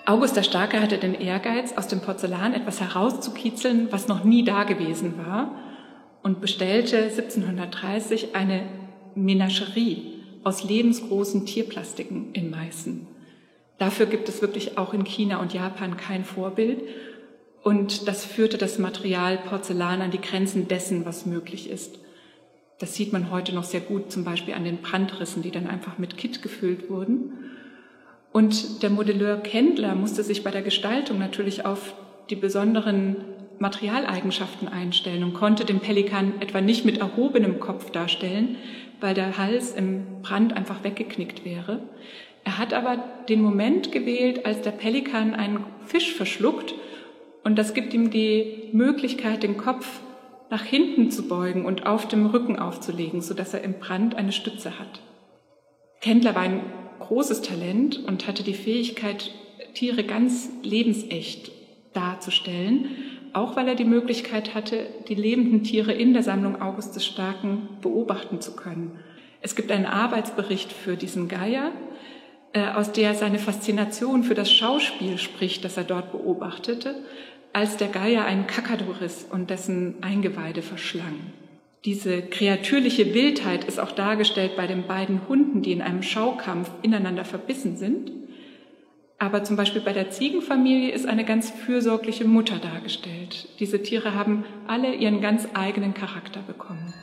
August der Starke hatte den Ehrgeiz, aus dem Porzellan etwas herauszukitzeln, was noch nie dagewesen war, und bestellte 1730 eine Menagerie aus lebensgroßen Tierplastiken in Meißen. Dafür gibt es wirklich auch in China und Japan kein Vorbild. Und das führte das Material Porzellan an die Grenzen dessen, was möglich ist. Das sieht man heute noch sehr gut, zum Beispiel an den Brandrissen, die dann einfach mit Kitt gefüllt wurden. Und der Modelleur Kendler musste sich bei der Gestaltung natürlich auf die besonderen Materialeigenschaften einstellen und konnte den Pelikan etwa nicht mit erhobenem Kopf darstellen, weil der Hals im Brand einfach weggeknickt wäre. Er hat aber den Moment gewählt, als der Pelikan einen Fisch verschluckt, und das gibt ihm die Möglichkeit, den Kopf nach hinten zu beugen und auf dem Rücken aufzulegen, sodass er im Brand eine Stütze hat. Kendler war ein großes Talent und hatte die Fähigkeit, Tiere ganz lebensecht darzustellen, auch weil er die Möglichkeit hatte, die lebenden Tiere in der Sammlung August des Starken beobachten zu können. Es gibt einen Arbeitsbericht für diesen Geier, aus der seine Faszination für das Schauspiel spricht, das er dort beobachtete, als der Geier einen Kakadu riss und dessen Eingeweide verschlang. Diese kreatürliche Wildheit ist auch dargestellt bei den beiden Hunden, die in einem Schaukampf ineinander verbissen sind. Aber zum Beispiel bei der Ziegenfamilie ist eine ganz fürsorgliche Mutter dargestellt. Diese Tiere haben alle ihren ganz eigenen Charakter bekommen.